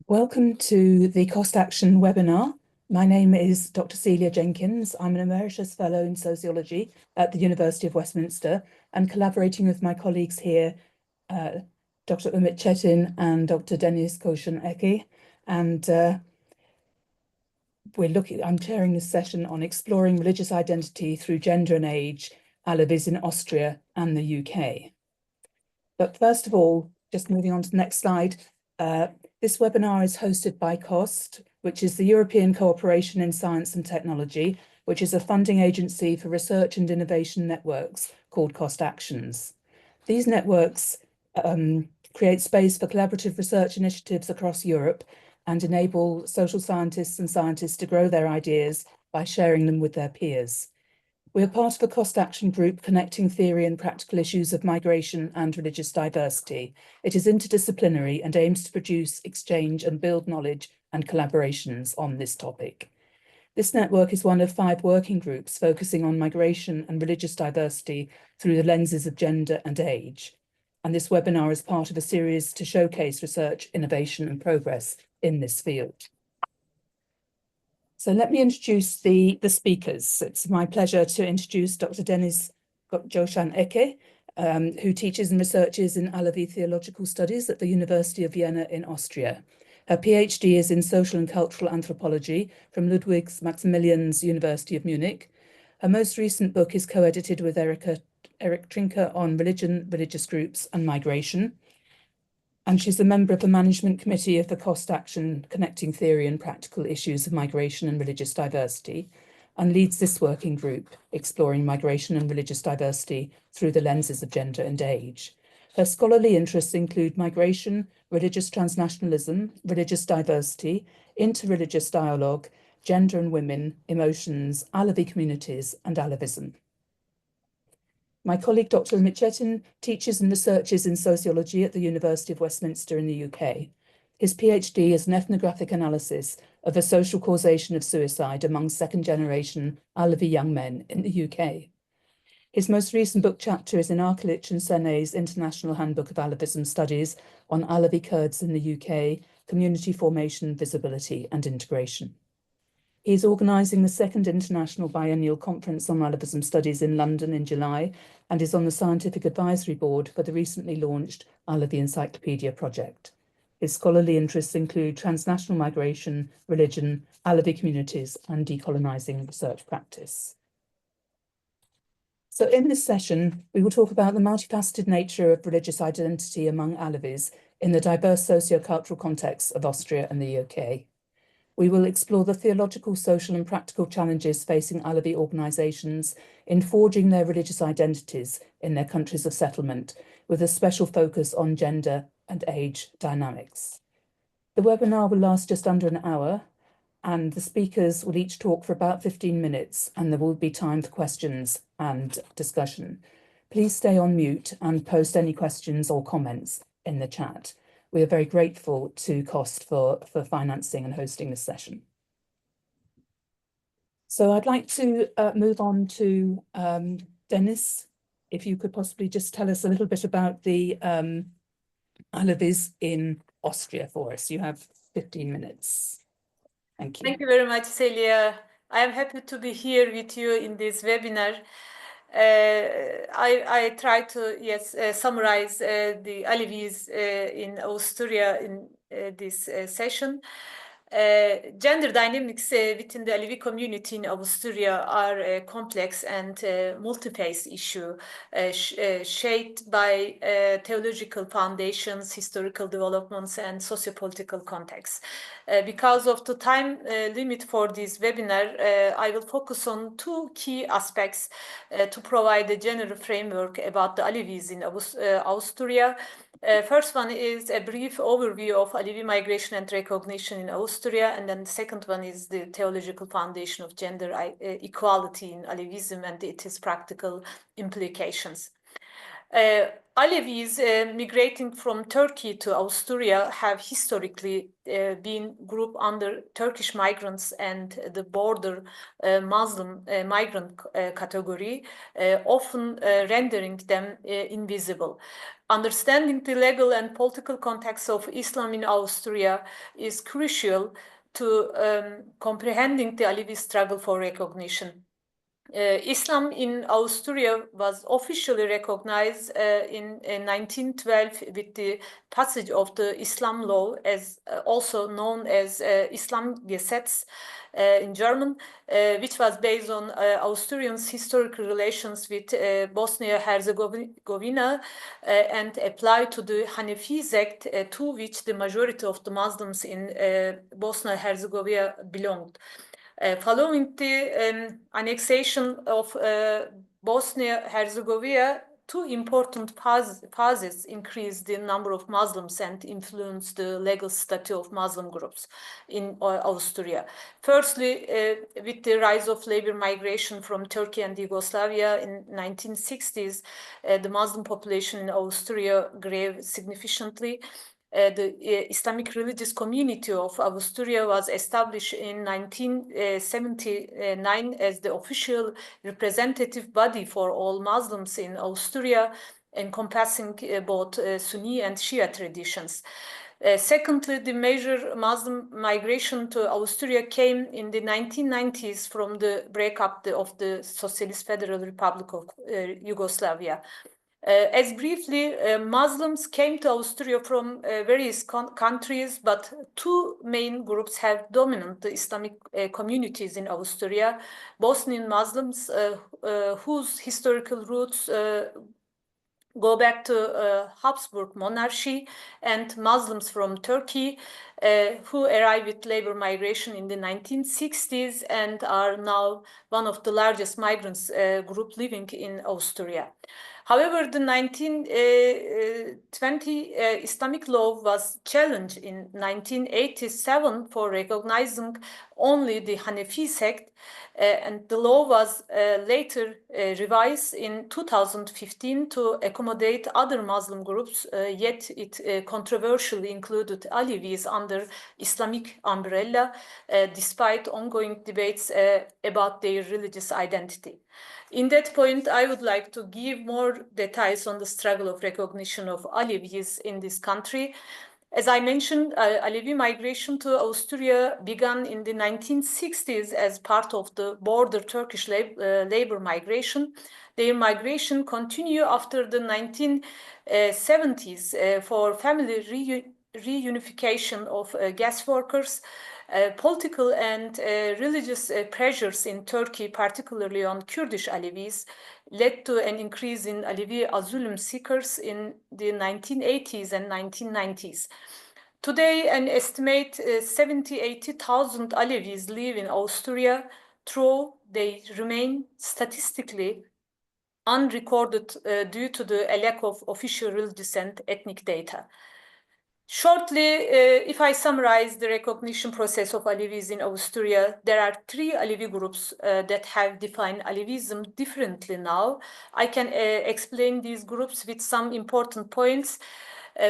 Welcome to the Cost Action webinar. My name is Dr. Celia Jenkins. I'm an Emeritus Fellow in Sociology at the University of Westminster and collaborating with my colleagues here, Dr. Umit Cetin and Dr. Deniz Cosan Eke. And I'm chairing this session on exploring religious identity through gender and age, Alevis in Austria and the UK. But first of all, just moving on to the next slide, this webinar is hosted by COST, which is the European Cooperation in Science and Technology, which is a funding agency for research and innovation networks called COST Actions. These networks create space for collaborative research initiatives across Europe and enable social scientists and scientists to grow their ideas by sharing them with their peers. We are part of a cost action group connecting theory and practical issues of migration and religious diversity. It is interdisciplinary and aims to produce, exchange and build knowledge and collaborations on this topic. This network is one of 5 working groups focusing on migration and religious diversity through the lenses of gender and age. And this webinar is part of a series to showcase research, innovation and progress in this field. So let me introduce the speakers. It's my pleasure to introduce Dr. Deniz Cosan Eke, who teaches and researches in Alevi theological studies at the University of Vienna in Austria. Her PhD is in social and cultural anthropology from Ludwig Maximilians University of Munich. Her most recent book is co-edited with Eric Trinker on religion, religious groups and migration. And she's a member of the management committee of the Cost Action Connecting Theory and Practical Issues of Migration and Religious Diversity, and leads this working group exploring migration and religious diversity through the lenses of gender and age. Her scholarly interests include migration, religious transnationalism, religious diversity, interreligious dialogue, gender and women, emotions, Alevi communities, and Alevism. My colleague, Dr. Umit Cetin, teaches and researches in sociology at the University of Westminster in the UK. His PhD is an ethnographic analysis of the social causation of suicide among second-generation Alevi young men in the UK. His most recent book chapter is in Arkalich and Sene's International Handbook of Alevism Studies on Alevi Kurds in the UK, Community Formation, Visibility and Integration. He is organising the 2nd International Biennial Conference on Alevism Studies in London in July and is on the Scientific Advisory Board for the recently launched Alevi Encyclopedia project. His scholarly interests include transnational migration, religion, Alevi communities and decolonising research practice. So in this session, we will talk about the multifaceted nature of religious identity among Alevis in the diverse socio-cultural context of Austria and the UK. We will explore the theological, social and practical challenges facing Alevi organisations in forging their religious identities in their countries of settlement, with a special focus on gender and age dynamics. The webinar will last just under an hour, and the speakers will each talk for about 15 minutes, and there will be time for questions and discussion. Please stay on mute and post any questions or comments in the chat. We are very grateful to COST for financing and hosting this session. So I'd like to move on to Deniz, if you could possibly just tell us a little bit about the Alevis in Austria for us. You have 15 minutes. Thank you. Thank you very much, Celia. I am happy to be here with you in this webinar. I try to summarize the Alevis in Austria in this session. Gender dynamics within the Alevi community in Austria are a complex and multi-phase issue shaped by theological foundations, historical developments, and socio-political contexts. Because of the time limit for this webinar, I will focus on 2 key aspects to provide a general framework about the Alevis in Austria. First one is a brief overview of Alevi migration and recognition in Austria, and then the second one is the theological foundation of gender equality in Alevism and its practical implications. Alevis migrating from Turkey to Austria have historically been grouped under Turkish migrants and the border Muslim migrant category, often rendering them invisible. Understanding the legal and political context of Islam in Austria is crucial to comprehending the Alevi struggle for recognition. Islam in Austria was officially recognized in 1912 with the passage of the Islam law, as also known as Islam Gesetz in German, which was based on Austrians' historical relations with Bosnia-Herzegovina and applied to the Hanefi sect, to which the majority of the Muslims in Bosnia-Herzegovina belonged. Following the annexation of Bosnia-Herzegovina, two important phases increased the number of Muslims and influenced the legal status of Muslim groups in Austria. Firstly, with the rise of labor migration from Turkey and Yugoslavia in 1960s, the Muslim population in Austria grew significantly. The Islamic religious community of Austria was established in 1979 as the official representative body for all Muslims in Austria, encompassing both Sunni and Shia traditions. Secondly, the major Muslim migration to Austria came in the 1990s from the breakup of the Socialist Federal Republic of Yugoslavia. As briefly, Muslims came to Austria from various countries, but two main groups have dominant the Islamic communities in Austria: Bosnian Muslims, whose historical roots go back to Habsburg monarchy, and Muslims from Turkey, who arrived with labor migration in the 1960s and are now one of the largest migrants group living in Austria. However, the 1920 Islamic law was challenged in 1987 for recognizing only the Hanefi sect, and the law was later revised in 2015 to accommodate other Muslim groups, yet it controversially included Alevis under Islamic umbrella, despite ongoing debates about their religious identity. In that point, I would like to give more details on the struggle of recognition of Alevis in this country. As I mentioned, Alevi migration to Austria began in the 1960s as part of the border Turkish labor migration. Their migration continued after the 1970s for family reunification of guest workers. Political and religious pressures in Turkey, particularly on Kurdish Alevis, led to an increase in Alevi asylum seekers in the 1980s and 1990s. Today, an estimated 70,000-80,000 Alevis live in Austria, though they remain statistically unrecorded due to the lack of official religious and ethnic data. Shortly, if I summarize the recognition process of Alevis in Austria, there are three Alevi groups that have defined Alevism differently now. I can explain these groups with some important points.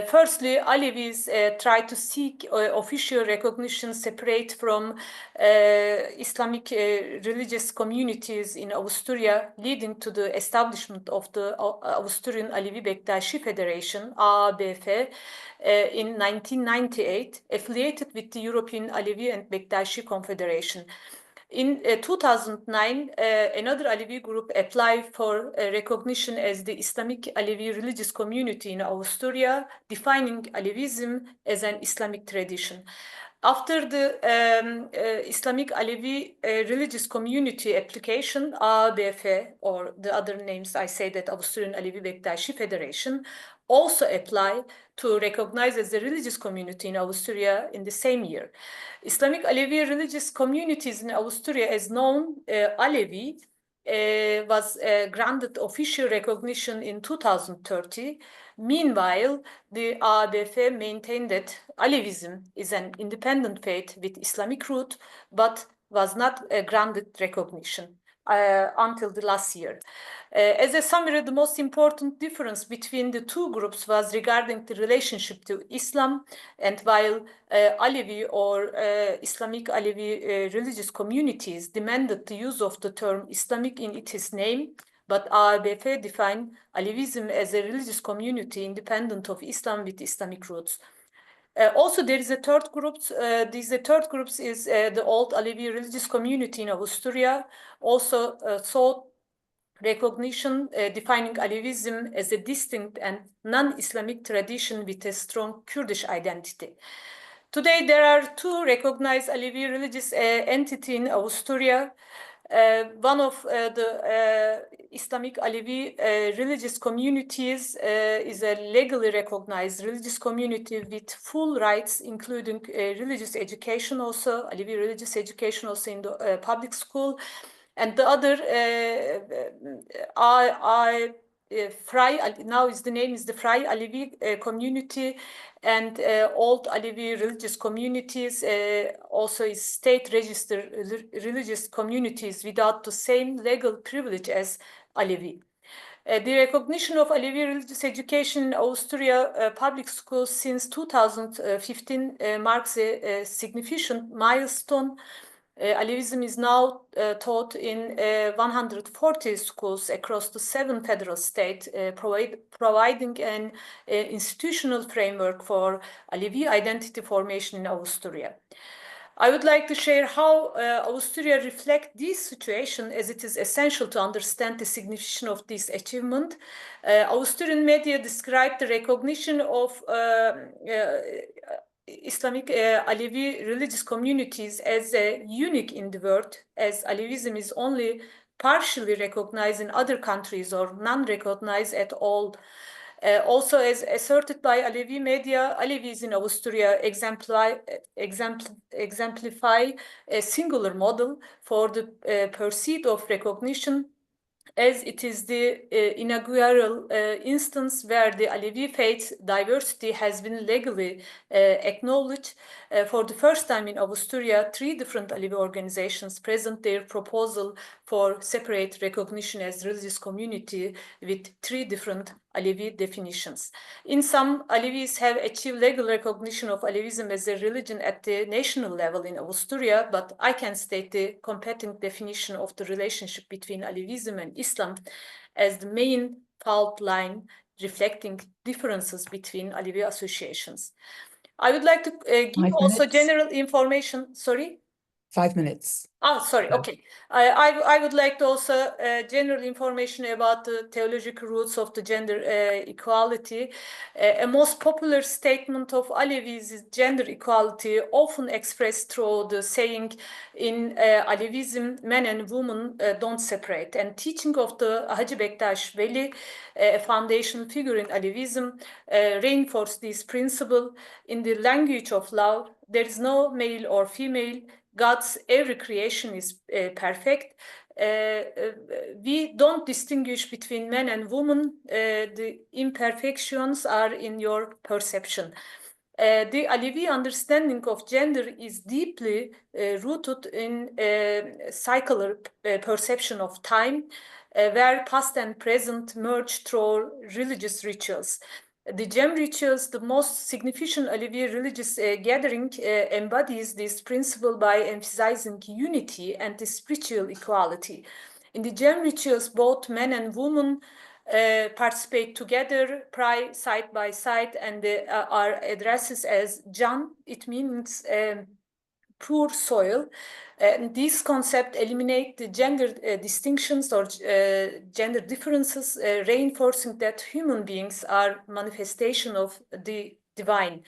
Firstly, Alevis try to seek official recognition separate from Islamic religious communities in Austria, leading to the establishment of the Austrian Alevi Bektashi Federation, AABF, in 1998, affiliated with the European Alevi and Bektashi Confederation. In 2009, another Alevi group applied for recognition as the Islamic Alevi religious community in Austria, defining Alevism as an Islamic tradition. After the Islamic Alevi religious community application, AABF, or the other names I say that Austrian Alevi Bektashi Federation, also apply to recognize as a religious community in Austria in the same year. Islamic Alevi religious communities in Austria, as known, Alevi, was granted official recognition in 2030. Meanwhile, the AABF maintained that Alevism is an independent faith with Islamic root, but was not granted recognition until the last year. As a summary, the most important difference between the two groups was regarding the relationship to Islam, and while Alevi or Islamic Alevi religious communities demanded the use of the term Islamic in its name, but AABF defined Alevism as a religious community independent of Islam with Islamic roots. Also, there is a third group. The third group is the old Alevi religious community in Austria, also sought recognition, defining Alevism as a distinct and non-Islamic tradition with a strong Kurdish identity. Today, there are two recognized Alevi religious entities in Austria. One of the Islamic Alevi religious communities is a legally recognized religious community with full rights, including religious education also, Alevi religious education also in the public school. And the other now the name is the Frei Alevi community, and old Alevi religious communities also is state registered religious communities without the same legal privilege as Alevi. The recognition of Alevi religious education in Austria public schools since 2015 marks a significant milestone. Alevism is now taught in 140 schools across the 7 federal states, providing an institutional framework for Alevi identity formation in Austria. I would like to share how Austria reflects this situation, as it is essential to understand the significance of this achievement. Austrian media described the recognition of Islamic Alevi religious communities as unique in the world, as Alevism is only partially recognized in other countries or non-recognized at all. Also, as asserted by Alevi media, Alevis in Austria exemplify a singular model for the pursuit of recognition, as it is the inaugural instance where the Alevi faith diversity has been legally acknowledged. For the first time in Austria, 3 different Alevi organizations present their proposal for separate recognition as religious community with 3 different Alevi definitions. In sum, Alevis have achieved legal recognition of Alevism as a religion at the national level in Austria, but I can state the competing definition of the relationship between Alevism and Islam as the main fault line reflecting differences between Alevi associations. I would like to give also general information. Sorry? 5 minutes. Oh, sorry. Okay. I would like to also general information about the theological roots of the gender equality. A most popular statement of Alevis is gender equality, often expressed through the saying in Alevism, men and women don't separate. And teaching of the Hacı Bektaş Veli, a foundational figure in Alevism, reinforced this principle. In the language of love, there is no male or female. God's every creation is perfect. We don't distinguish between men and women. The imperfections are in your perception. The Alevi understanding of gender is deeply rooted in secular perception of time, where past and present merge through religious rituals. The gem rituals, the most significant Alevi religious gathering, embodies this principle by emphasizing unity and the spiritual equality. In the gem rituals, both men and women participate together, pray side by side, and are addressed as Can. It means poor soil. This concept eliminates the gender distinctions or gender differences, reinforcing that human beings are manifestation of the divine.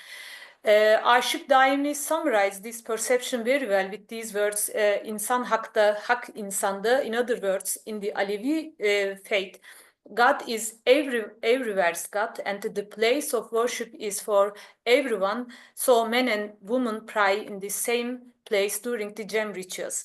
Aşık Daimi summarized this perception very well with these words, insan hakta, hak insanda. In other words, in the Alevi faith, God is everywhere's God, and the place of worship is for everyone. So men and women pray in the same place during the gem rituals.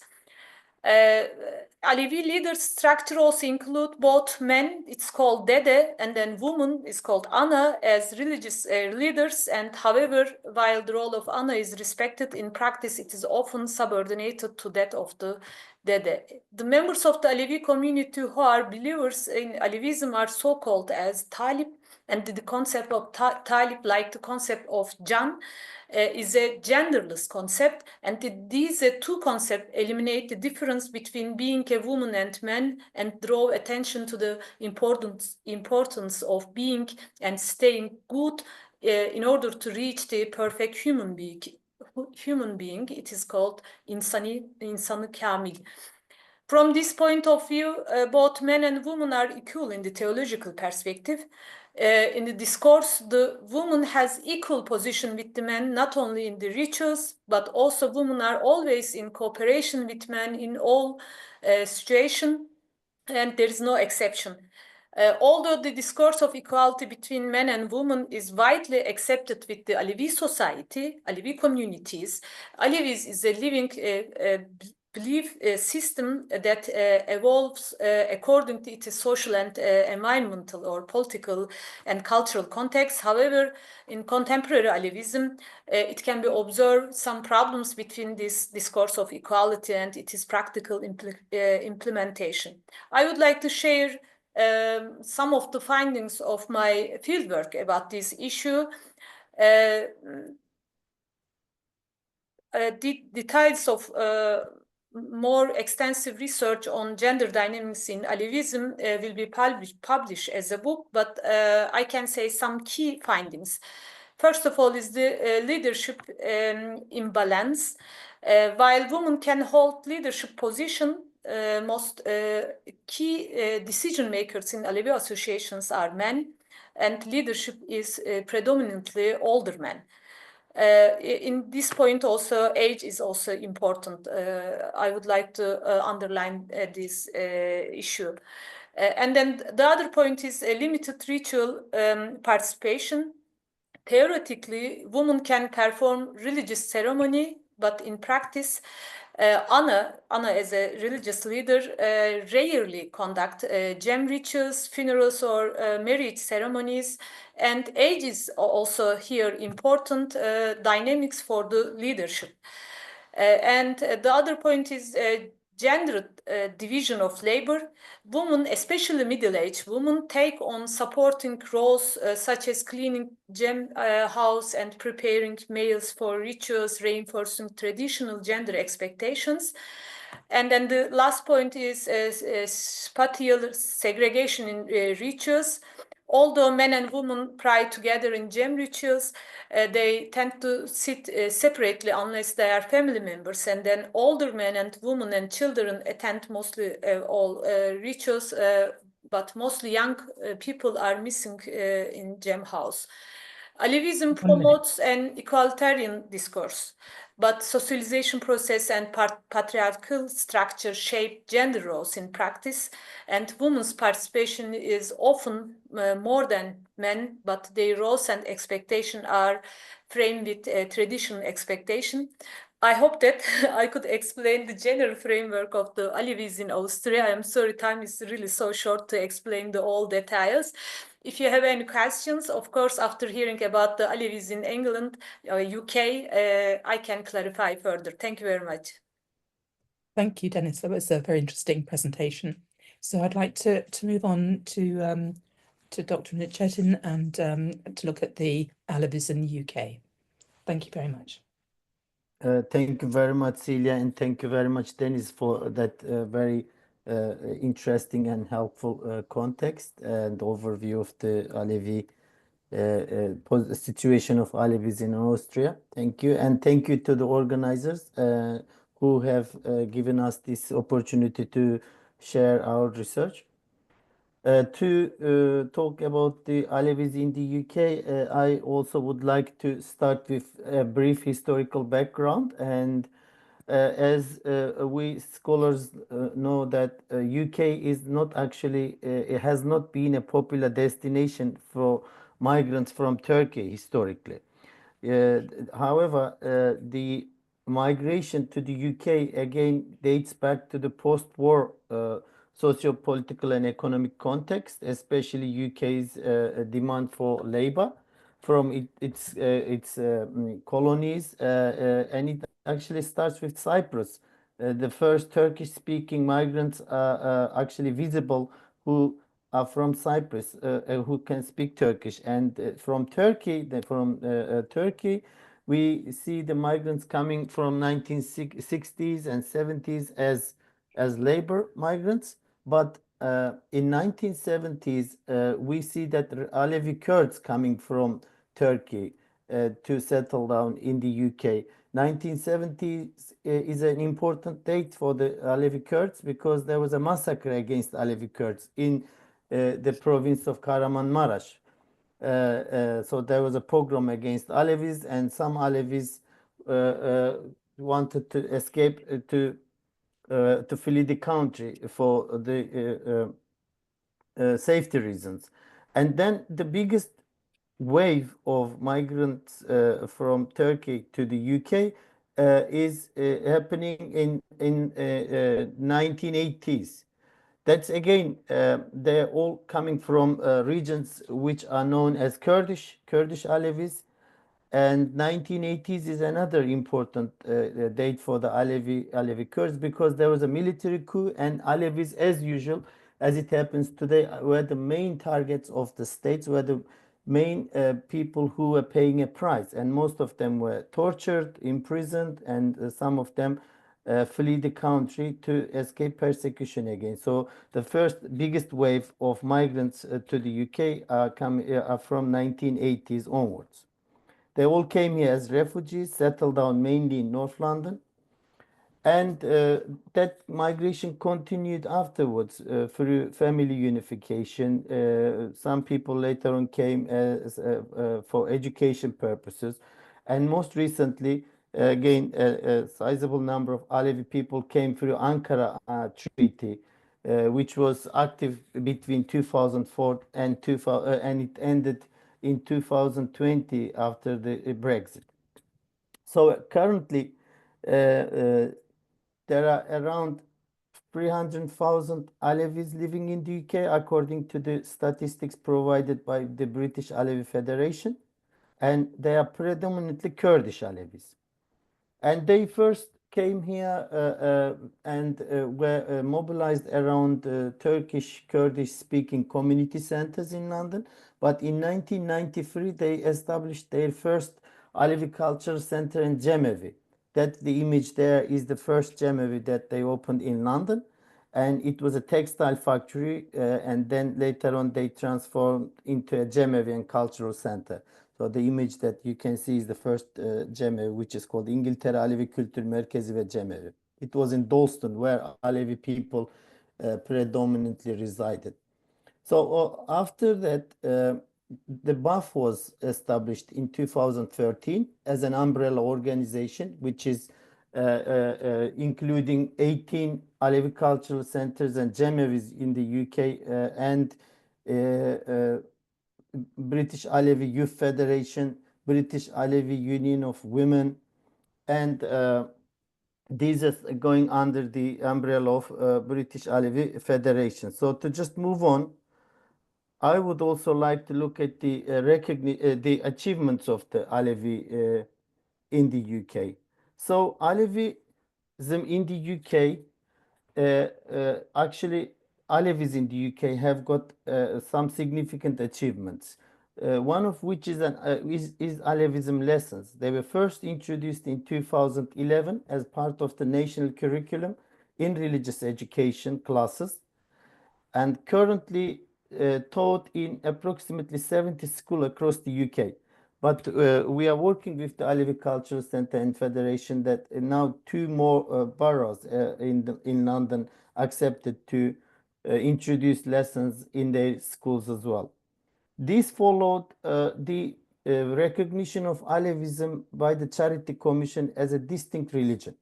Alevi leaders structure also include both men, it's called Dede, and then women is called Ana as religious leaders. And however, while the role of Ana is respected, in practice it is often subordinated to that of the Dede. The members of the Alevi community who are believers in Alevism are so called as Talib, and the concept of Talib, like the concept of Can, is a genderless concept, and these two concepts eliminate the difference between being a woman and man and draw attention to the importance of being and staying good in order to reach the perfect human being. It is called insanı kamil. From this point of view, both men and women are equal in the theological perspective. In the discourse, the woman has equal position with the men, not only in the rituals, but also women are always in cooperation with men in all situations, and there is no exception. Although the discourse of equality between men and women is widely accepted with the Alevi society, Alevi communities, Alevis is a living belief system that evolves according to its social and environmental or political and cultural context. However, in contemporary Alevism, it can be observed some problems between this discourse of equality and its practical implementation. I would like to share some of the findings of my fieldwork about this issue. Details of more extensive research on gender dynamics in Alevism will be published as a book, but I can say some key findings. First of all is the leadership imbalance. While women can hold leadership position, most key decision makers in Alevi associations are men, and leadership is predominantly older men. In this point also, age is also important. I would like to underline this issue. And then the other point is a limited ritual participation. Theoretically, women can perform religious ceremony, but in practice, Anna as a religious leader rarely conduct gem rituals, funerals, or marriage ceremonies. And age is also here important dynamics for the leadership. And the other point is gender division of labor. Women, especially middle-aged women, take on supporting roles such as cleaning gem house and preparing meals for rituals, reinforcing traditional gender expectations. And then the last point is spatial segregation in rituals. Although men and women pray together in gem rituals, they tend to sit separately unless they are family members. And then older men and women and children attend mostly all rituals, but mostly young people are missing in gem house. Alevism promotes an egalitarian discourse, but socialization process and patriarchal structure shape gender roles in practice, and women's participation is often more than men, but their roles and expectation are framed with traditional expectation. I hope that I could explain the general framework of the Alevis in Austria. I'm sorry, time is really so short to explain the all details. If you have any questions, of course, after hearing about the Alevis in England, UK, I can clarify further. Thank you very much. Thank you, Deniz. That was a very interesting presentation. So I'd like to move on to Dr. Umit Cetin and to look at the Alevis in the UK. Thank you very much. Thank you very much, Celia, and thank you very much, Deniz, for that very interesting and helpful context and overview of the Alevi situation of Alevis in Austria. Thank you, and thank you to the organizers who have given us this opportunity to share our research. To talk about the Alevis in the UK, I also would like to start with a brief historical background. And as we scholars know that UK is not actually, it has not been a popular destination for migrants from Turkey historically. However, the migration to the UK again dates back to the post-war socio-political and economic context, especially UK's demand for labor from its colonies, and it actually starts with Cyprus the first Turkish-speaking migrants are actually visible who are from Cyprus, who can speak Turkish. And from Turkey, Turkey, we see the migrants coming from 1960s and 70s as labor migrants. But in 1970s, we see that Alevi Kurds coming from Turkey to settle down in the UK. 1970s is an important date for the Alevi Kurds because there was a massacre against Alevi Kurds in the province of Kahramanmaraş. So there was a pogrom against Alevis, and some Alevis wanted to escape to flee the country for the safety reasons. And then the biggest wave of migrants from Turkey to the UK is happening in 1980s. That's again, they're all coming from regions which are known as Kurdish Alevis. And 1980s is another important date for the Alevi Kurds because there was a military coup, and Alevis, as usual, as it happens today, were the main targets of the states, were the main people who were paying a price. And most of them were tortured, imprisoned, and some of them flee the country to escape persecution again. So the first biggest wave of migrants to the UK are from 1980s onwards. They all came here as refugees, settled down mainly in North London. And that migration continued afterwards through family unification. Some people later on came for education purposes. And most recently, again, a sizable number of Alevi people came through Ankara Treaty, which was active between 2004 and 2000, and it ended in 2020 after the Brexit. So currently, there are around 300,000 Alevis living in the UK, according to the statistics provided by the British Alevi Federation, and they are predominantly Kurdish Alevis. And they first came here and were mobilized around Turkish Kurdish-speaking community centers in London. But in 1993, they established their first Alevi Cultural Center in Cemevi. That the image there is the first Cemevi that they opened in London. And it was a textile factory, and then later on they transformed into a Cemevi and cultural center. So the image that you can see is the first Cemevi, which is called İngiltere Alevi Kültür Merkezi ve Cemevi. It was in Dalston, where Alevi people predominantly resided. So after that, the BAF was established in 2013 as an umbrella organization, which is including 18 Alevi cultural centers and Cemevis in the UK and British Alevi Youth Federation, British Alevi Union of Women, and these are going under the umbrella of British Alevi Federation. So to just move on, I would also like to look at the achievements of the Alevi in the UK. So Alevism in the UK, actually Alevis in the UK have got some significant achievements. One of which is Alevism lessons. They were first introduced in 2011 as part of the national curriculum in religious education classes, and currently taught in approximately 70 schools across the UK. But we are working with the Alevi Cultural Center and Federation that now 2 more boroughs in London accepted to introduce lessons in their schools as well. This followed the recognition of Alevism by the Charity Commission as a distinct religion.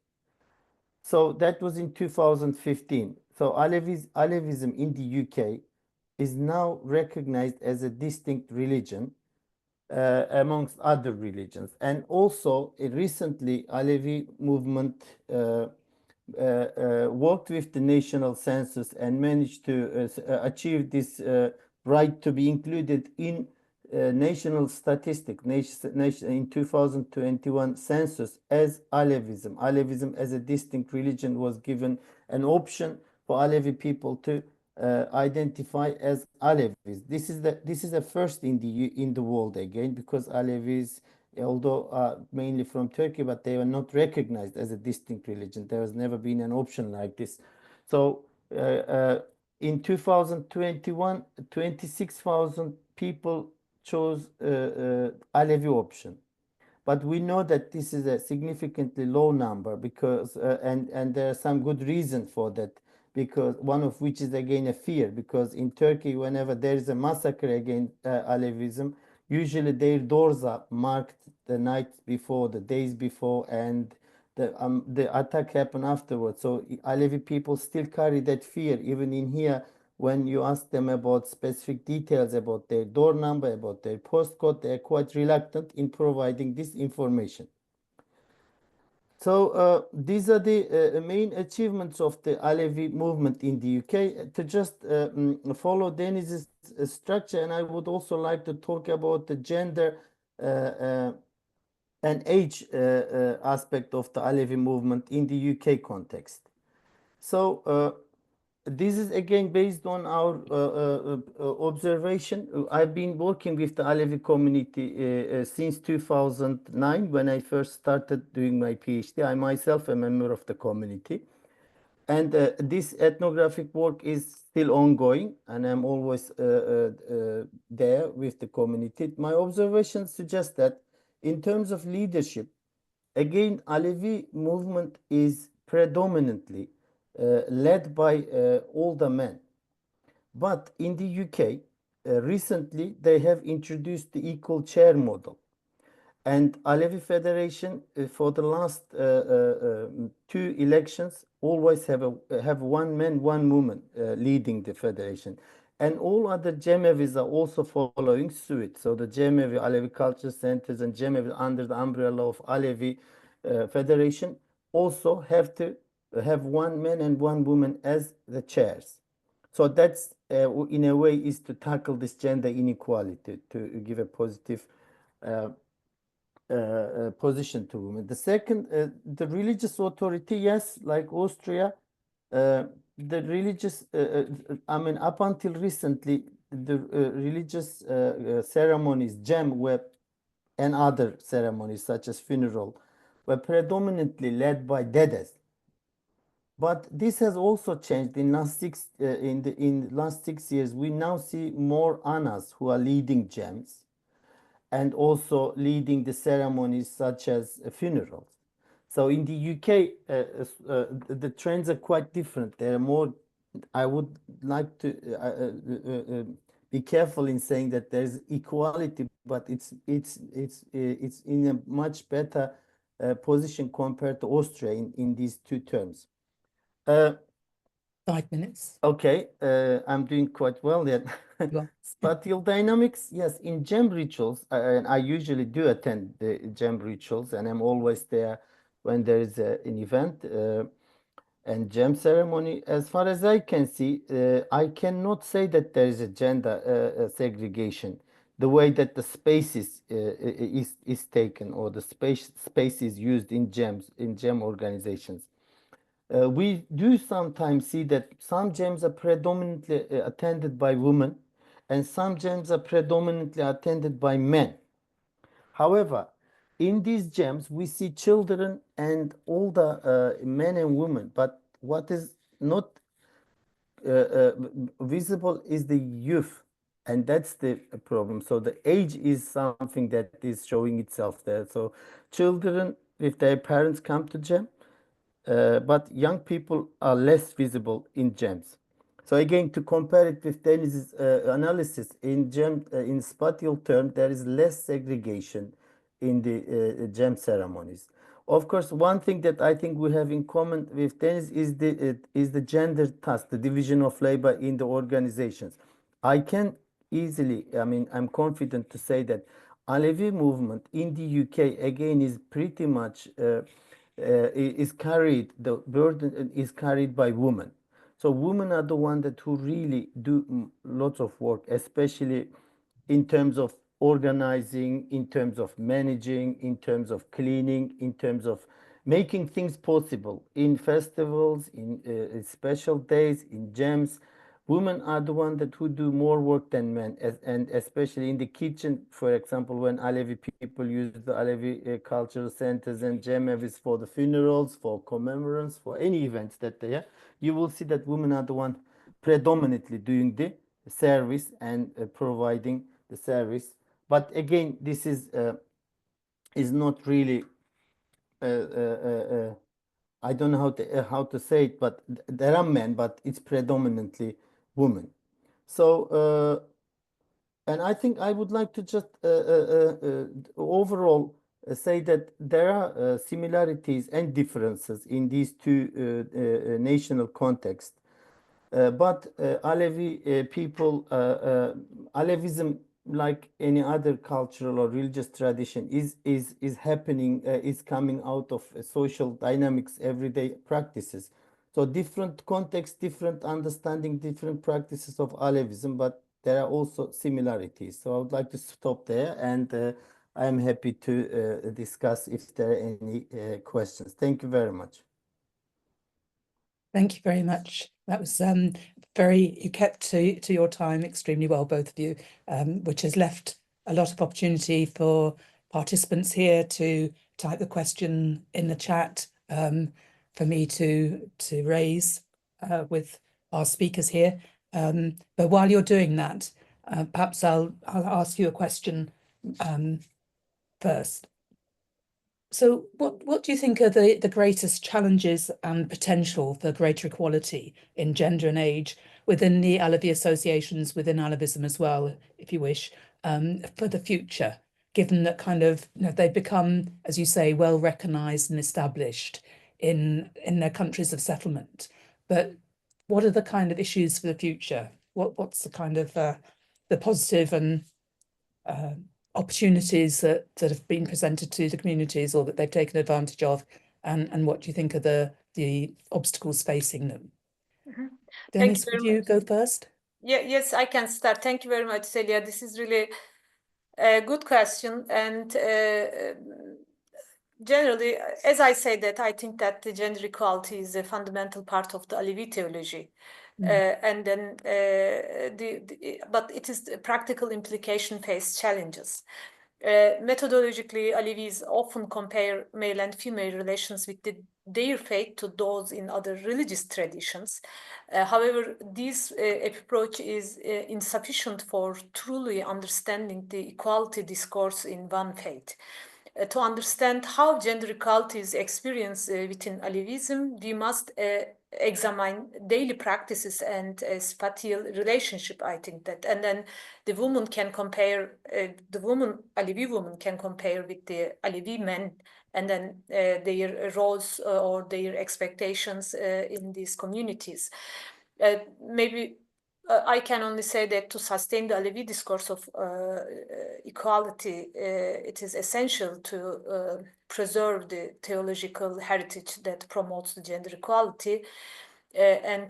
So that was in 2015. So Alevism in the UK is now recognized as a distinct religion amongst other religions. And also recently, Alevi movement worked with the national census and managed to achieve this right to be included in national statistic, in 2021 census as Alevism. Alevism as a distinct religion was given an option for Alevi people to identify as Alevis. This is a first in the world again, because Alevis, although mainly from Turkey, but they were not recognized as a distinct religion. There has never been an option like this. So in 2021, 26,000 people chose Alevi option. But we know that this is a significantly low number, because and there are some good reasons for that, because one of which is again a fear, because in Turkey, whenever there is a massacre against Alevism, usually their doors are marked the night before, the days before, and the attack happened afterwards. So Alevi people still carry that fear. Even in here, when you ask them about specific details about their door number, about their postcode, they're quite reluctant in providing this information. So these are the main achievements of the Alevi movement in the UK. To just follow Deniz's structure, and I would also like to talk about the gender and age aspect of the Alevi movement in the UK context. So this is again based on our observation. I've been working with the Alevi community since 2009, when I first started doing my PhD. I myself am a member of the community. And this ethnographic work is still ongoing, and I'm always there with the community. My observations suggest that in terms of leadership, again, Alevi movement is predominantly led by older men. But in the UK, recently they have introduced the equal chair model. And Alevi Federation, for the last two elections, always have one man, one woman leading the federation. And all other Cemevis are also following suit. So the Cemevi, Alevi Culture Centers, and Cemevi under the umbrella of Alevi Federation also have to have one man and one woman as the chairs. So that's, in a way, is to tackle this gender inequality, to give a positive position to women. The second, the religious authority, yes, like Austria, the religious, I mean, up until recently, the religious ceremonies, and other ceremonies such as funeral, were predominantly led by dedes. But this has also changed in last last 6 years. We now see more Anas who are leading gems, and also leading the ceremonies such as funerals. So in the UK, the trends are quite different. There are more. I would like to be careful in saying that there's equality, but it's in a much better position compared to Austria in these two terms. 5 minutes. Okay, I'm doing quite well yet. Spatial dynamics, yes, in gem rituals, and I usually do attend the gem rituals, and I'm always there when there is an event and gem ceremony. As far as I can see, I cannot say that there is a gender segregation. The way that the spaces is taken, or the space is used in gem organizations. We do sometimes see that some gems are predominantly attended by women, and some gems are predominantly attended by men. However, in these gems, we see children and older men and women, but what is not visible is the youth, and that's the problem. So the age is something that is showing itself there. So children, if their parents come to gem, but young people are less visible in gems. So again, to compare it with Deniz's analysis, in spatial term, there is less segregation in the gem ceremonies. Of course, one thing that I think we have in common with Deniz is the gender task, the division of labor in the organizations. I can easily, I mean, I'm confident to say that Alevi movement in the UK again is pretty much the burden is carried by women. So women are the ones that who really do lots of work, especially in terms of organizing, in terms of managing, in terms of cleaning, in terms of making things possible in festivals, in special days, in jams. Women are the ones that who do more work than men, and especially in the kitchen, for example, when Alevi people use the Alevi cultural centers and Cemevis for the funerals, for commemorance, for any events that they have, you will see that women are the one predominantly doing the service and providing the service. But again, this is not really I don't know how to say it, but there are men, but it's predominantly women. So, and I think I would like to just overall say that there are similarities and differences in these two national contexts. But Alevi people, Alevism, like any other cultural or religious tradition, is happening, is coming out of social dynamics, everyday practices. So different contexts, different understanding, different practices of Alevism, but there are also similarities. So I would like to stop there, and I am happy to discuss if there are any questions. Thank you very much. Thank you very much. That was you kept to your time extremely well, both of you, which has left a lot of opportunity for participants here to type the question in the chat for me to raise with our speakers here. But while you're doing that, perhaps I'll ask you a question first. So what do you think are the greatest challenges and potential for greater equality in gender and age within the Alevi associations, within Alevism as well, if you wish, for the future, given that kind of, they've become, as you say, well recognised and established in their countries of settlement. But what are the kind of issues for the future? What's the kind of the positive and opportunities that have been presented to the communities or that they've taken advantage of, and what do you think are the obstacles facing them? Mm-hmm. Deniz, would you go first? Yes, I can start. Thank you very much, Celia. This is really a good question, and generally, as I say that, I think that the gender equality is a fundamental part of the Alevi theology. And then, but it is the practical implication face challenges. Methodologically, Alevis often compare male and female relations with their faith to those in other religious traditions. However, this approach is insufficient for truly understanding the equality discourse in one faith. To understand how gender equality is experienced within Alevism, we must examine daily practices and spatial relationship, I think that. And then the woman can compare, Alevi woman can compare with the Alevi men, and then their roles or their expectations in these communities. Maybe I can only say that to sustain the Alevi discourse of equality, it is essential to preserve the theological heritage that promotes the gender equality and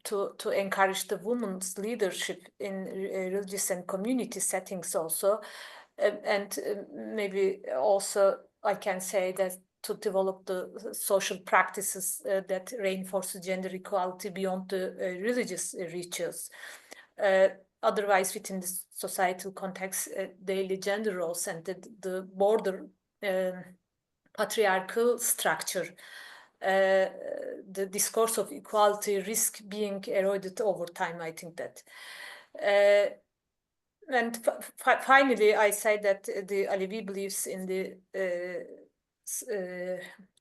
to encourage the women's leadership in religious and community settings also. And maybe also I can say that to develop the social practices that reinforce gender equality beyond the religious rituals. Otherwise, within the societal context, daily gender roles and the border patriarchal structure, the discourse of equality risk being eroded over time, I think that. And finally, I say that the Alevi believes in the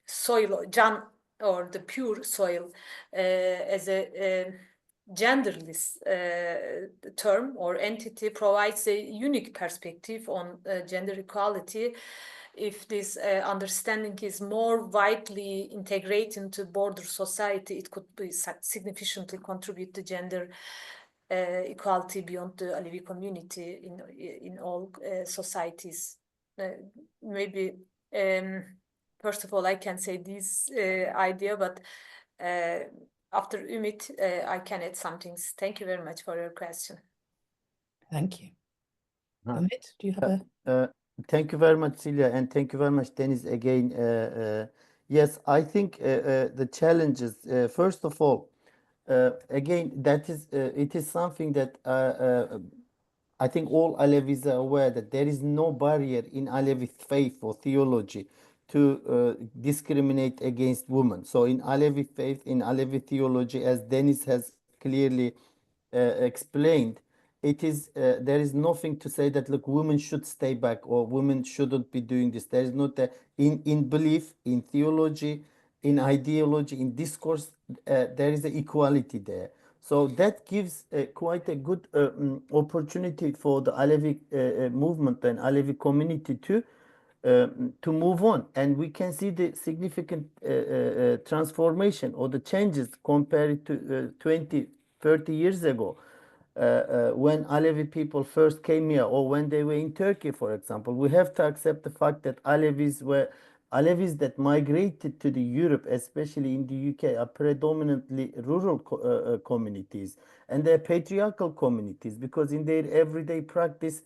soil, Jan, or the pure soil, as a genderless term or entity, provides a unique perspective on gender equality. If this understanding is more widely integrated into broader society, it could be significantly contribute to gender equality beyond the Alevi community in all societies. Maybe first of all, I can say this idea, but after Umit, I can add some things. Thank you very much for your question. Thank you. Umit, do you have a... Thank you very much, Celia, and thank you very much, Deniz, again. Yes, I think the challenges, first of all, again, it is something that I think all Alevis are aware that there is no barrier in Alevi faith or theology to discriminate against women. So in Alevi faith, in Alevi theology, as Deniz has clearly explained, there is nothing to say that look, women should stay back or women shouldn't be doing this. There is not in belief, in theology, in ideology, in discourse, there is an equality there. So that gives quite a good opportunity for the Alevi movement and Alevi community to move on. And we can see the significant transformation or the changes compared to 20, 30 years ago. When Alevi people first came here or when they were in Turkey, for example, we have to accept the fact that Alevis that migrated to the Europe, especially in the UK, are predominantly rural communities, and they're patriarchal communities because in their everyday practice,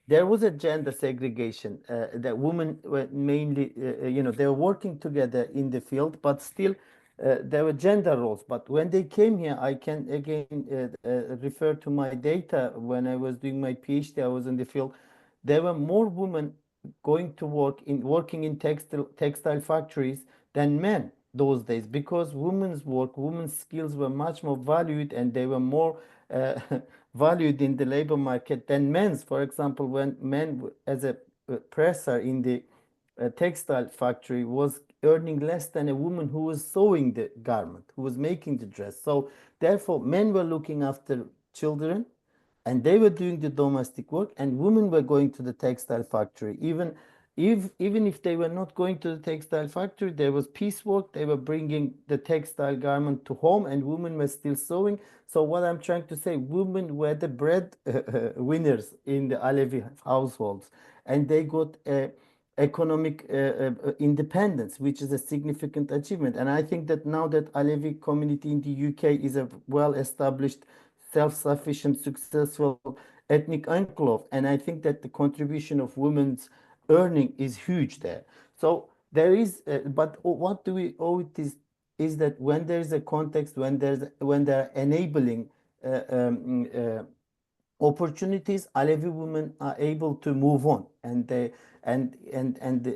there was a gender segregation. That women were mainly, they were working together in the field, but still there were gender roles. But when they came here, I can again refer to my data. When I was doing my PhD, I was in the field. There were more women working in textile factories than men those days because women's skills were much more valued and they were more valued in the labor market than men's. For example, when men as a presser in the textile factory was earning less than a woman who was sewing the garment, who was making the dress. So therefore, men were looking after children and they were doing the domestic work and women were going to the textile factory. Even if they were not going to the textile factory, there was piecework. They were bringing the textile garment to home and women were still sewing. So what I'm trying to say, women were the bread winners in the Alevi households and they got economic independence, which is a significant achievement. And I think that now that Alevi community in the UK is a well-established, self-sufficient, successful ethnic enclave, and I think that the contribution of women's earning is huge there. So there is, but what do we owe it is that when there is a context, when there are enabling opportunities, Alevi women are able to move on, and the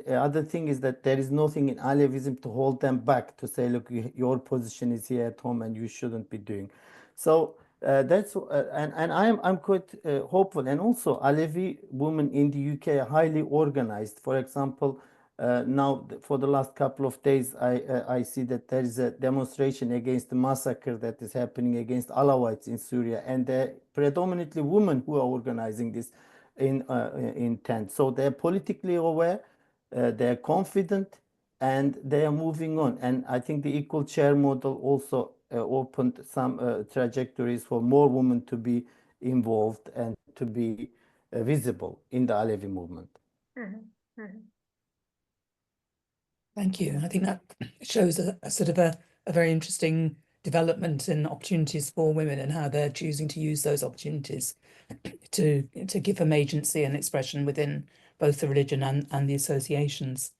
other thing is that there is nothing in Alevism to hold them back to say, look, your position is here at home and you shouldn't be doing. So that's and I'm quite hopeful, and also Alevi women in the UK are highly organized. For example, now for the last couple of days, I see that there is a demonstration against the massacre that is happening against Alawites in Syria, and they're predominantly women who are organizing this in tents. So they're politically aware, they're confident, and they are moving on. And I think the equal chair model also opened some trajectories for more women to be involved and to be visible in the Alevi movement. Thank you. I think that shows a sort of a very interesting development in opportunities for women and how they're choosing to use those opportunities to give them agency and expression within both the religion and the associations.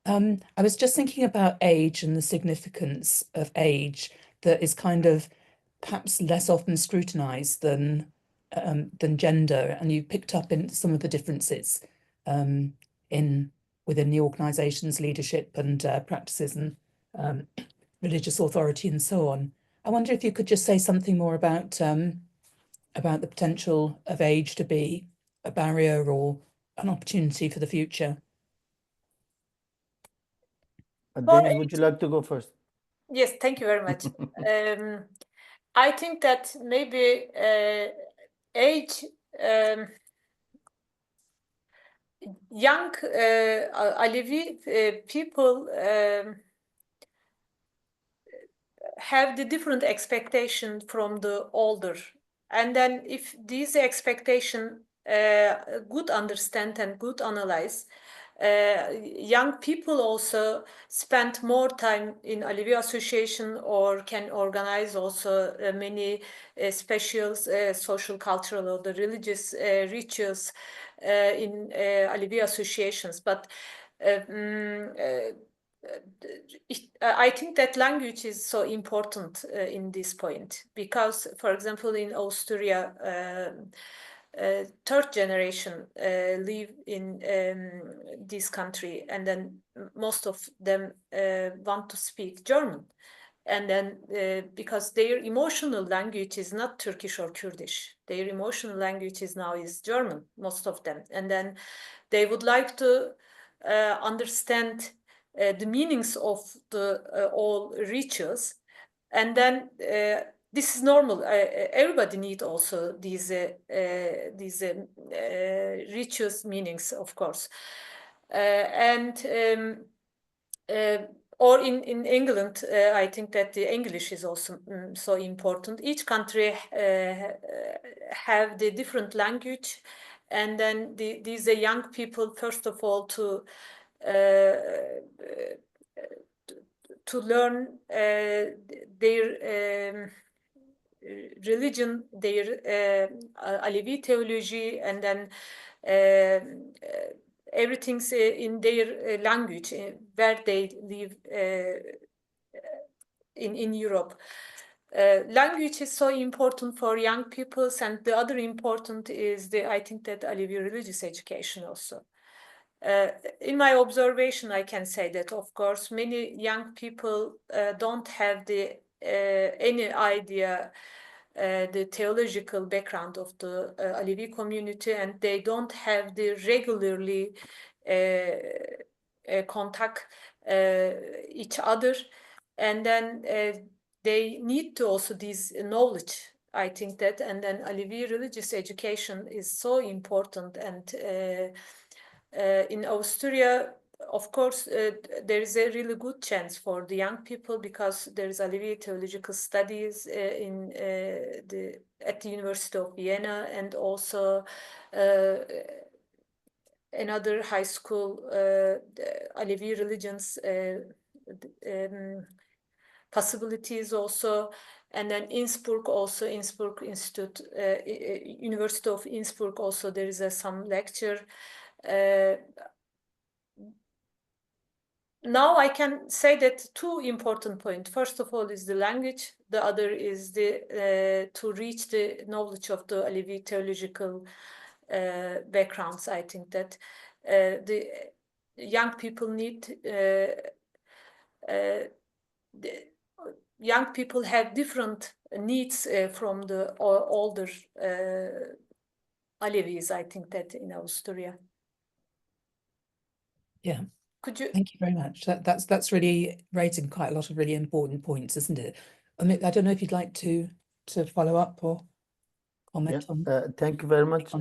I was just thinking about age and the significance of age that is kind of perhaps less often scrutinized than gender, and you picked up in some of the differences within the organization's leadership and practices and religious authority and so on. I wonder if you could just say something more about the potential of age to be a barrier or an opportunity for the future. Deniz, would you like to go first? Yes, thank you very much. I think that maybe age, young Alevi people have the different expectation from the older. And then if these expectation good understand and good analyze, young people also spend more time in Alevi association or can organize also many special social, cultural, or the religious rituals in Alevi associations. But I think that language is so important in this point, because, for example, in Austria, third generation live in this country, and then most of them want to speak German. And then because their emotional language is not Turkish or Kurdish, their emotional language is German, most of them. And then they would like to understand the meanings of the all rituals. And then this is normal. Everybody needs also these rituals meanings, of course. Or in England, I think that the English is also so important. Each country have the different language, and then these young people, first of all, to learn their religion, their Alevi theology, and then everything's in their language where they live in Europe. Language is so important for young people, and the other important is I think that Alevi religious education also. In my observation, I can say that, of course, many young people don't have any idea the theological background of the Alevi community, and they don't have the regularly contact each other, and then they need to also this knowledge, I think that, and then Alevi religious education is so important. And in Austria, of course, there is a really good chance for the young people, because there is Alevi theological studies at the University of Vienna, and also another high school, Alevi religions possibilities also. And then Innsbruck Institute, University of Innsbruck also, there is some lecture. Now I can say that two important points. First of all is the language. The other is to reach the knowledge of the Alevi theological backgrounds. I think that the young people need. Young people have different needs from the older Alevis, I think that in Austria. Yeah. Could you? Thank you very much. That's really raising quite a lot of really important points, isn't it? Umit, I don't know if you'd like to follow up or comment on. Thank you very much.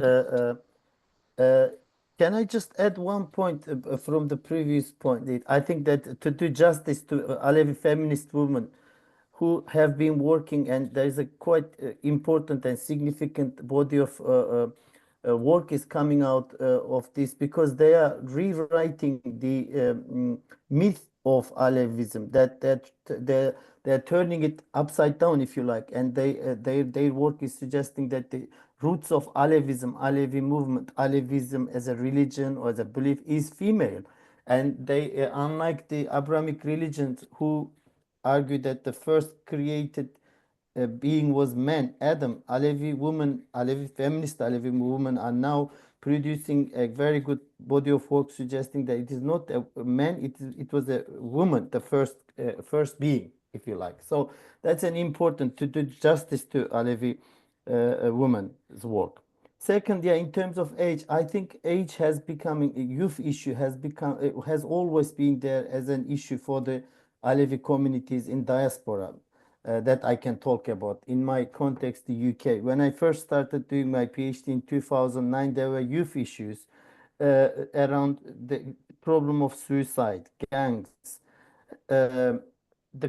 Can I just add one point from the previous point? I think that to do justice to Alevi feminist movement, who have been working, and there is a quite important and significant body of work is coming out of this, because they are rewriting the myth of Alevism, that they're turning it upside down, if you like, and their work is suggesting that the roots of Alevism, Alevi movement, Alevism as a religion or as a belief is female, and they unlike the Abrahamic religions, who argue that the first created being was man, Adam. Alevi women, Alevi feminist Alevi women are now producing a very good body of work suggesting that it is not a man, it was a woman, the first being, if you like. So that's an important to do justice to Alevi women's work. Second, yeah, in terms of age, I think age has becoming a youth issue, has always been there as an issue for the Alevi communities in diaspora. That I can talk about. In my context, the UK. When I first started doing my PhD in 2009, there were youth issues around the problem of suicide, gangs. The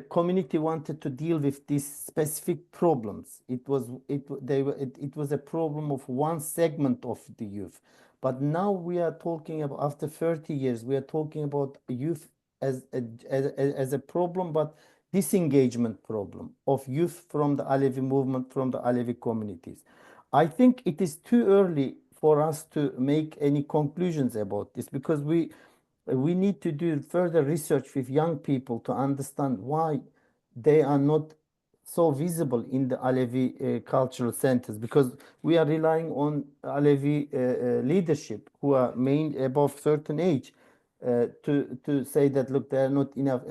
community wanted to deal with these specific problems. It was a problem of one segment of the youth, But now we are talking about, after 30 years, we are talking about youth as a problem, but disengagement problem of youth from the Alevi movement, from the Alevi communities. I think it is too early for us to make any conclusions about this, because we need to do further research with young people to understand why they are not so visible in the Alevi cultural centers, because we are relying on Alevi leadership who are above certain age to say that, look, there are not enough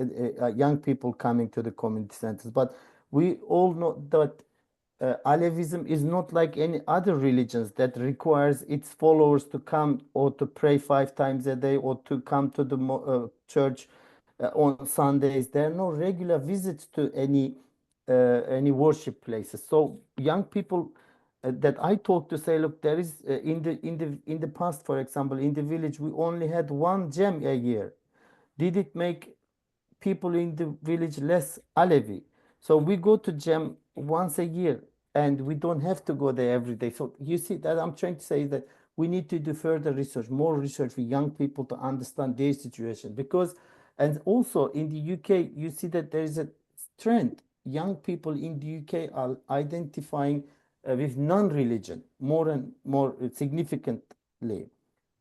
young people coming to the community centers. But we all know that Alevism is not like any other religions that requires its followers to come or to pray 5 times a day or to come to the church on Sundays. There are no regular visits to any worship places. So young people that I talk to say, look, there is in the past, for example, in the village we only had 1 jam a year. Did it make people in the village less Alevi? So we go to jam once a year and we don't have to go there every day. So you see that I'm trying to say that we need to do further research, more research with young people to understand their situation. Because, and also in the UK, you see that there is a trend. Young people in the UK are identifying with non-religion more and more significantly.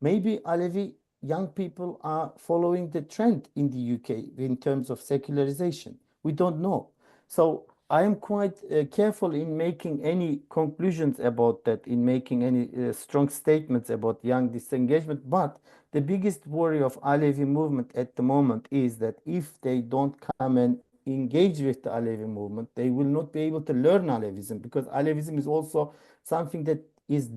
Maybe Alevi young people are following the trend in the UK in terms of secularization. We don't know. So I am quite careful in making any conclusions about that, in making any strong statements about young disengagement. But the biggest worry of Alevi movement at the moment is that if they don't come and engage with the Alevi movement, they will not be able to learn Alevism, because Alevism is also something that is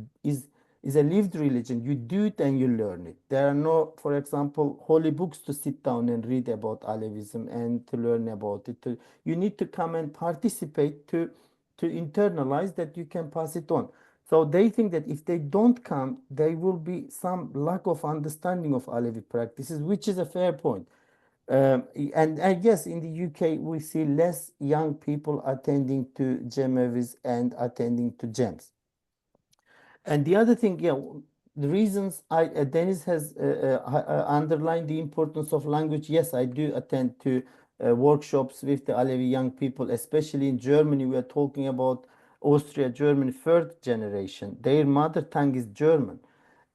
a lived religion. You do it and you learn it. There are no, for example, holy books to sit down and read about Alevism and to learn about it. You need to come and participate to internalize that you can pass it on. So they think that if they don't come, there will be some lack of understanding of Alevi practices, which is a fair point. And I guess in the UK, we see less young people attending to Cemevis and attending to Gems. And the other thing, yeah, the reasons Deniz has underlined the importance of language. Yes, I do attend to workshops with the Alevi young people, especially in Germany. We are talking about Austria, Germany, 3rd generation. Their mother tongue is German.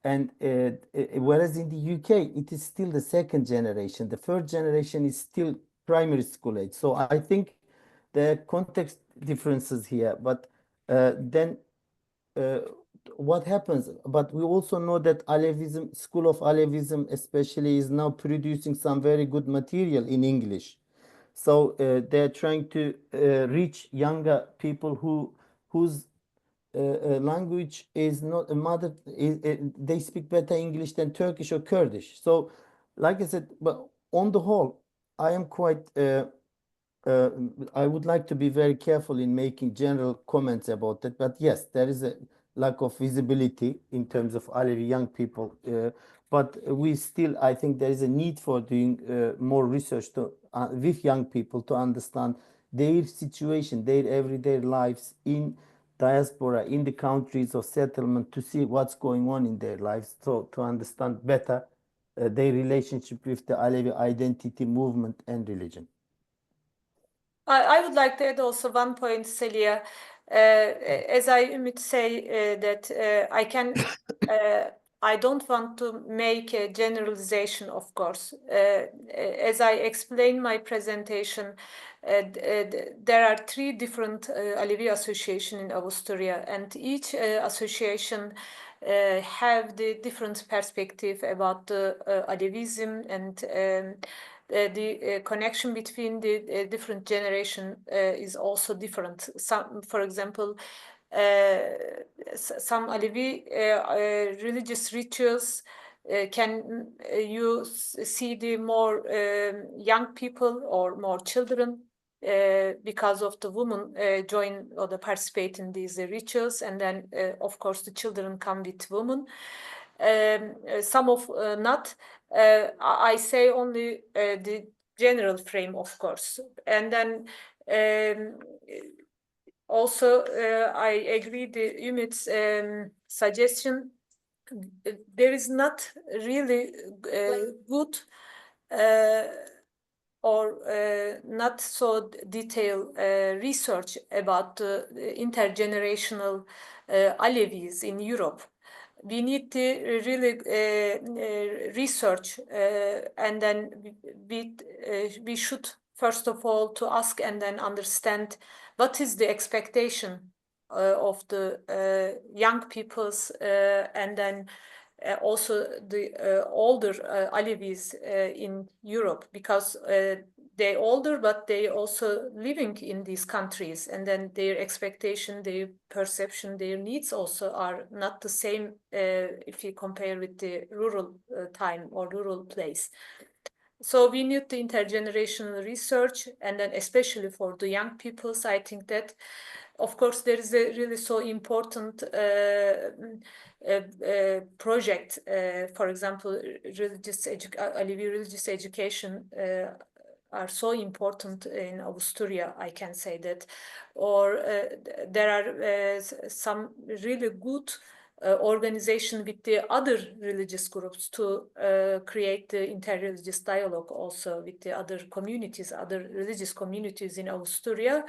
And whereas in the UK, it is still the 2nd generation. The 3rd generation is still primary school age. So I think there are context differences here. But then what happens? But we also know that Alevism, School of Alevism especially, is now producing some very good material in English. So they're trying to reach younger people whose language is not a mother, they speak better English than Turkish or Kurdish. So, like I said, but on the whole, I am quite, I would like to be very careful in making general comments about that. But yes, there is a lack of visibility in terms of Alevi young people. But we still, I think there is a need for doing more research with young people to understand their situation, their everyday lives in diaspora, in the countries of settlement, to see what's going on in their lives, so to understand better their relationship with the Alevi identity, movement, and religion. I would like to add also one point, Celia. As I Umit say that I don't want to make a generalization, of course. As I explained my presentation, there are 3 different Alevi associations in Austria, and each association have the different perspective about the Alevism, and the connection between the different generation is also different. Some, for example, some Alevi religious rituals can you see the more young people or more children because of the women join or participate in these rituals, and then of course the children come with women. Some of not. I say only the general frame, of course, and then also I agree the Umit's suggestion there is not really good or not so detailed research about the intergenerational Alevis in Europe. We need to really research, and then we should first of all to ask and then understand what is the expectation of the young peoples, and then also the older Alevis in Europe, because they older, but they also living in these countries, and then their expectation, their perception, their needs also are not the same if you compare with the rural time or rural place. So we need the intergenerational research, and then especially for the young peoples, I think that, of course, there is a really so important project. For example, Alevi religious education are so important in Austria, I can say that. Or there are some really good organization with the other religious groups to create the interreligious dialogue also with the other communities, other religious communities in Austria.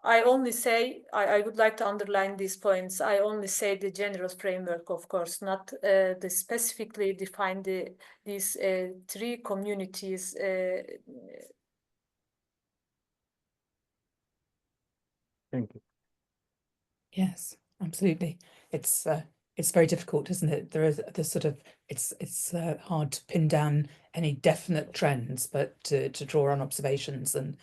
I only say, I would like to underline these points. I only say the general framework, of course, not the specifically define these three communities. Thank you. Yes, absolutely. It's very difficult, isn't it? There's sort of it's hard to pin down any definite trends, but to draw on observations and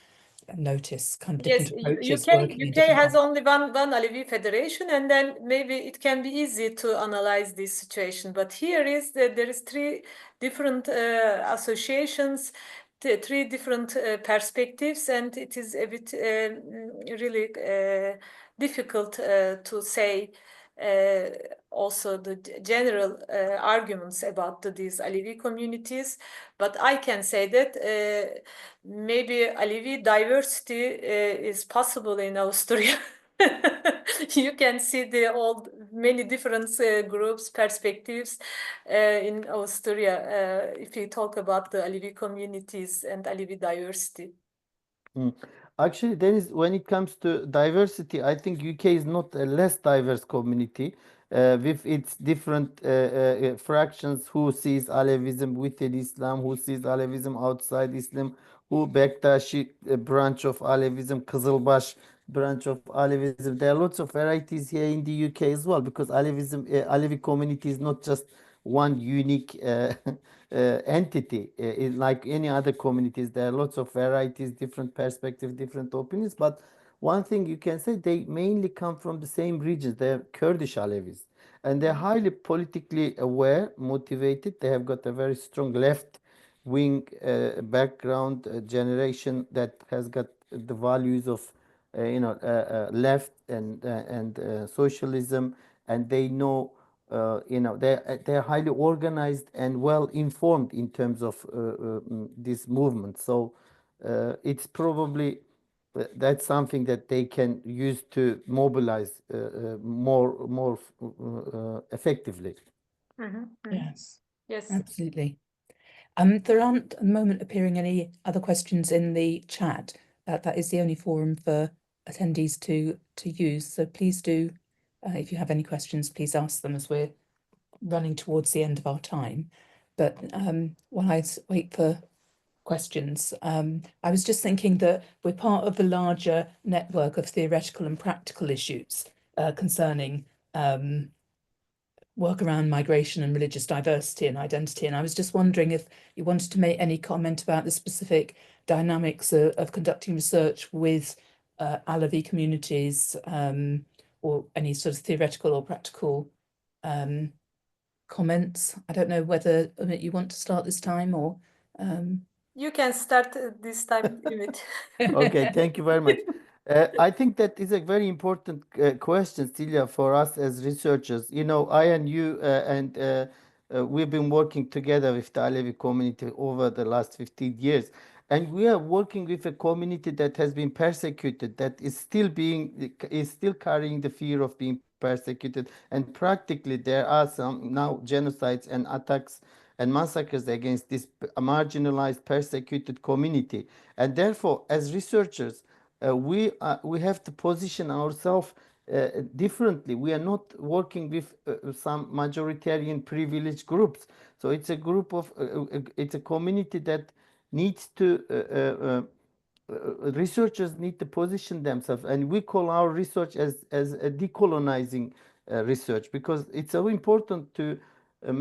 notice kind of Yes, different approaches UK, working in UK different has only one Alevi federation, and then maybe it can be easy to analyze this situation. But here is that there is three different associations, three different perspectives, and it is a bit really difficult to say also the general arguments about these Alevi communities. But I can say that maybe Alevi diversity is possible in Austria. You can see many different groups, perspectives in Austria if you talk about the Alevi communities and Alevi diversity. Actually, Deniz, when it comes to diversity, I think UK is not a less diverse community with its different fractions who sees Alevism within Islam, who sees Alevism outside Islam, who Bektashi branch of Alevism, Kızılbaş branch of Alevism. There are lots of varieties here in the UK as well, because Alevism, Alevi community is not just one unique entity. Like any other communities, there are lots of varieties, different perspectives, different opinions. But one thing you can say, they mainly come from the same regions. They're Kurdish Alevis, and they're highly politically aware, motivated. They have got a very strong left wing background, generation that has got the values of left and socialism, and they know they're highly organized and well informed in terms of this movement. So it's probably that's something that they can use to mobilize more effectively. Yes, Yes. absolutely. There aren't at the moment appearing any other questions in the chat. That is the only forum for attendees to use. So please do, if you have any questions, please ask them as we're running towards the end of our time. But while I wait for questions, I was just thinking that we're part of a larger network of theoretical and practical issues concerning work around migration and religious diversity and identity. And I was just wondering if you wanted to make any comment about the specific dynamics of conducting research with Alevi communities, or any sort of theoretical or practical comments. I don't know whether Umit, you want to start this time or You can start this time, Umit. Okay, thank you very much. I think that is a very important question, Celia, for us as researchers. You know, I and you and we've been working together with the Alevi community over the last 15 years. And we are working with a community that has been persecuted, that is still carrying the fear of being persecuted, and practically there are some now genocides and attacks and massacres against this marginalized, persecuted community. And therefore, as researchers, we have to position ourselves differently. We are not working with some majoritarian privileged groups. So it's a group of, it's a community that needs to, researchers need to position themselves, and we call our research as a decolonizing research, because it's so important to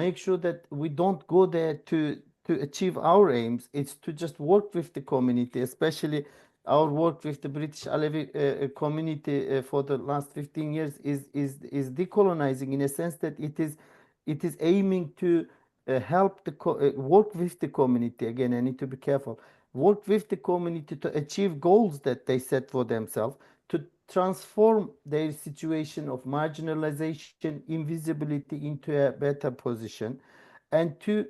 make sure that we don't go there to achieve our aims. It's to just work with the community, especially our work with the British Alevi community for the last 15 years is decolonizing, in a sense that it is aiming to help the work with the community. Again, I need to be careful. Work with the community to achieve goals that they set for themselves, to transform their situation of marginalization, invisibility into a better position, and to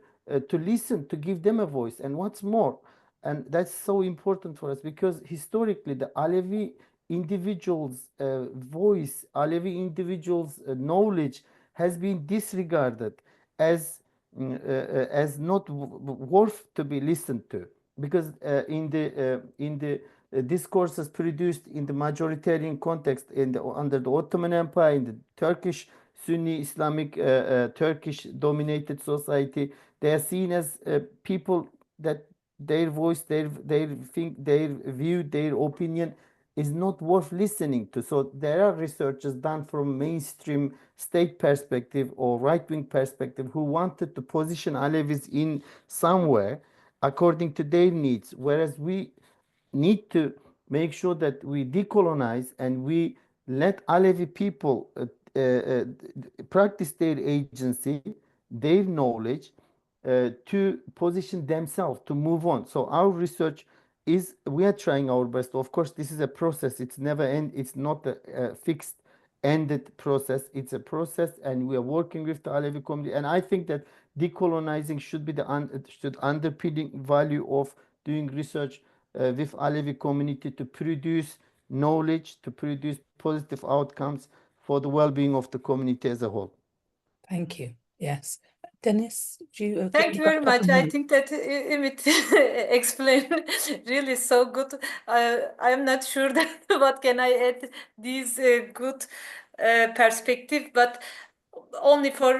listen, to give them a voice. And what's more, and that's so important for us, because historically the Alevi individuals' voice, Alevi individuals' knowledge has been disregarded as not worth to be listened to, because in the discourses produced in the majoritarian context under the Ottoman Empire, in the Turkish Sunni Islamic Turkish dominated society, they are seen as people that their voice, their view, their opinion is not worth listening to. So there are researches done from mainstream state perspective or right-wing perspective who wanted to position Alevis in somewhere according to their needs, whereas we need to make sure that we decolonize and we let Alevi people practice their agency, their knowledge, to position themselves, to move on. So our research is, we are trying our best. Of course, this is a process. It's never end. It's not a fixed ended process. It's a process, and we are working with the Alevi community. And I think that decolonizing should be the underpinning value of doing research with Alevi community, to produce knowledge, to produce positive outcomes for the well-being of the community as a whole. Thank you. Yes. Deniz, do you Thank you very much. I think that Umit explained really so good. I am not sure that what can I add these good perspective, but only for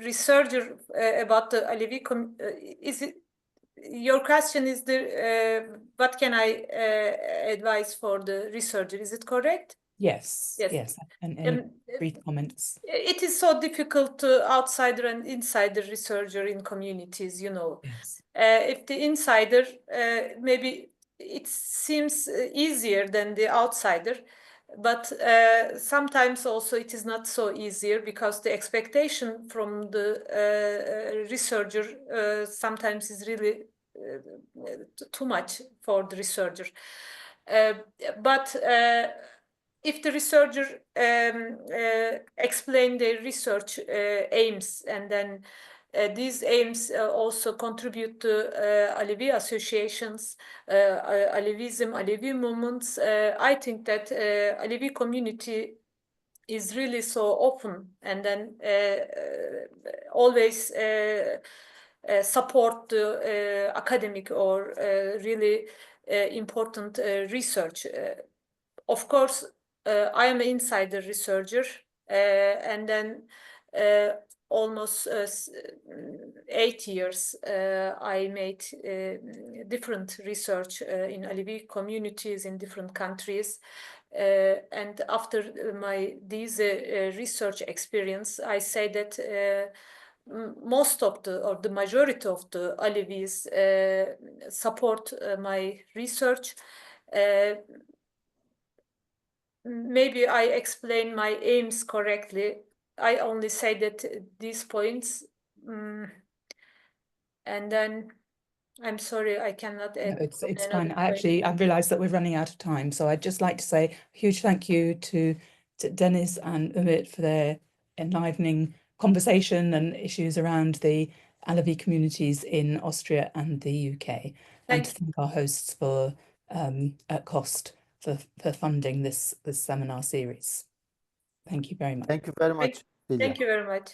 researcher about the Alevi is it your question is the what can I advise for the researcher? Is it correct? Yes. Yes. Yes. And brief comments. It is so difficult to outsider and insider researcher in communities, you know. Yes. If the insider, maybe it seems easier than the outsider, but sometimes also it is not so easier, because the expectation from the researcher sometimes is really too much for the researcher. But if the researcher explain their research aims, and then these aims also contribute to Alevi associations, Alevism, Alevi movements, I think that Alevi community is really so open, and then always support the academic or really important research. Of course, I am an insider researcher, and then almost 8 years I made different research in Alevi communities in different countries. And after this research experience, I say that most of the majority of the Alevis support my research. Maybe I explain my aims correctly. I only say that these points, and then I'm sorry, I cannot add. No, it's fine. I've realized that we're running out of time, so I'd just like to say a huge thank you to Deniz and Umit for their enlivening conversation and issues around the Alevi communities in Austria and the UK, and to thank our hosts for at cost for funding this seminar series. Thank you very much. Thank you very much, Celia. Thank you very much.